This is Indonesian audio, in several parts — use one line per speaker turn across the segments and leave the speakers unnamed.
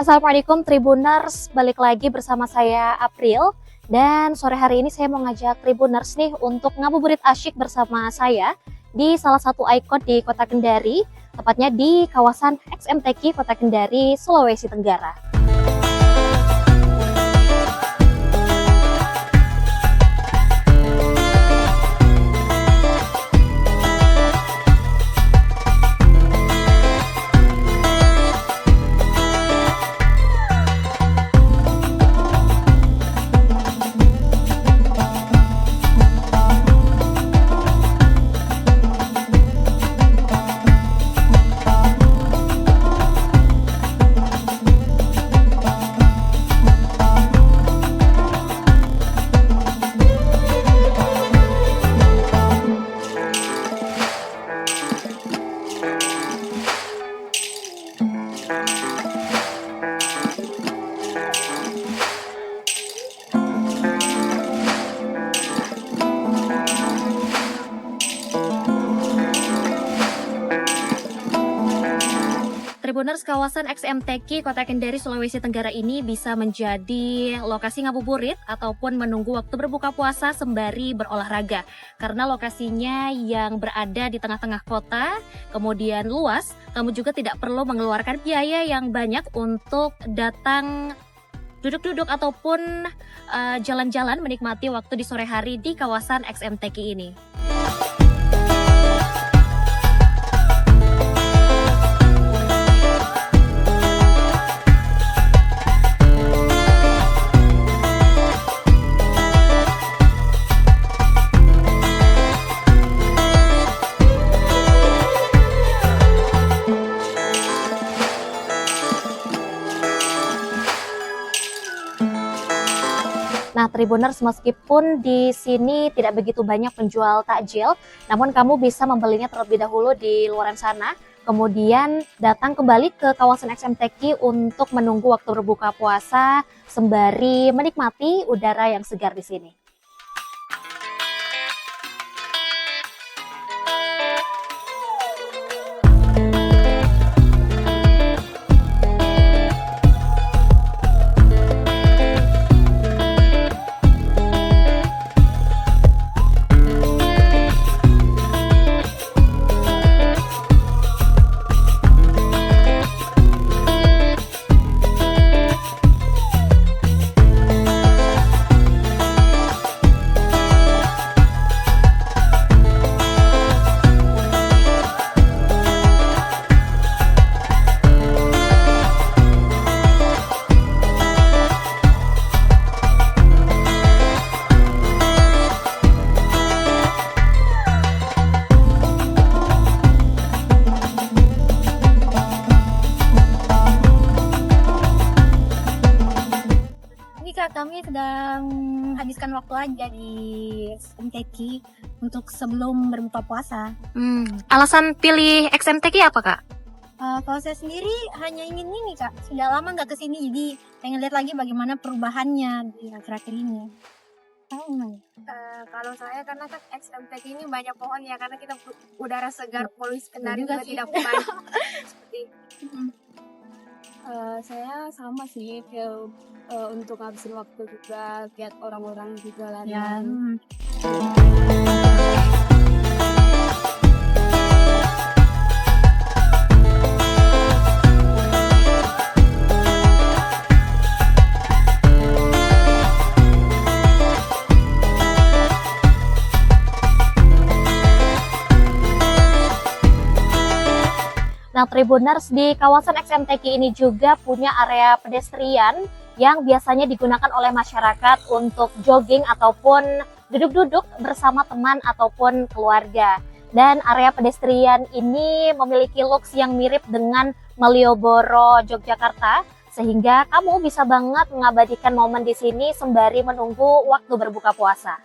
Assalamualaikum Tribuners, balik lagi bersama saya April. Dan sore hari ini saya mau ngajak Tribuners nih untuk ngabuburit asyik bersama saya di salah satu ikon di Kota Kendari, tepatnya di kawasan XMTQ Kota Kendari, Sulawesi Tenggara. Tribuners, kawasan XMTQ Kota Kendari, Sulawesi Tenggara ini bisa menjadi lokasi ngabuburit ataupun menunggu waktu berbuka puasa sembari berolahraga. Karena lokasinya yang berada di tengah-tengah kota, kemudian luas, kamu juga tidak perlu mengeluarkan biaya yang banyak untuk datang duduk-duduk ataupun jalan-jalan menikmati waktu di sore hari di kawasan XMTQ ini. Nah, Tribuners, meskipun di sini tidak begitu banyak penjual takjil, namun kamu bisa membelinya terlebih dahulu di luaran sana, kemudian datang kembali ke kawasan XMTQ untuk menunggu waktu berbuka puasa sembari menikmati udara yang segar di sini.
Kami sedang menghabiskan waktu aja di XMTQ untuk sebelum berbuka puasa.
Alasan pilih XMTQ apa, Kak?
Kalau saya sendiri hanya ingin ini, Kak. Sudah lama nggak kesini, jadi pengen lihat lagi bagaimana perubahannya di akhir-akhir ini.
Kalau saya karena kan XMTQ ini banyak pohon ya, karena kita udara segar, polusi Kendari juga tidak banyak seperti itu.
Saya sama sih untuk ngabisin waktu juga, lihat orang-orang juga lari.
Nah, Tribuners, di kawasan XMTQ ini juga punya area pedestrian yang biasanya digunakan oleh masyarakat untuk jogging ataupun duduk-duduk bersama teman ataupun keluarga. Dan area pedestrian ini memiliki looks yang mirip dengan Malioboro, Yogyakarta, sehingga kamu bisa banget mengabadikan momen di sini sembari menunggu waktu berbuka puasa.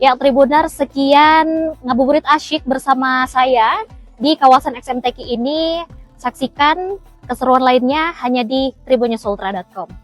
Ya, Tribuners, sekian ngabuburit asyik bersama saya di kawasan XMTQ ini. Saksikan keseruan lainnya hanya di tribunnyusultra.com.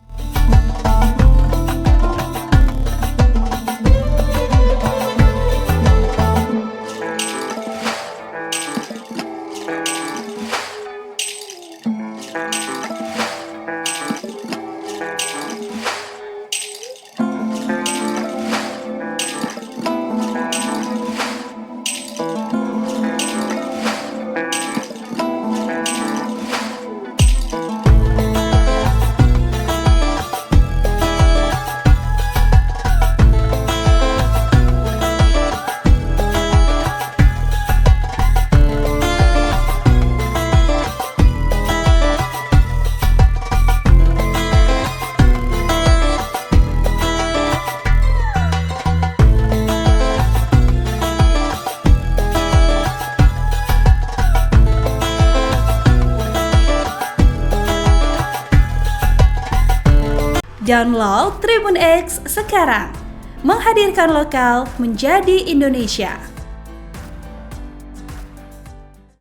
Download Tribun X sekarang, menghadirkan lokal menjadi Indonesia.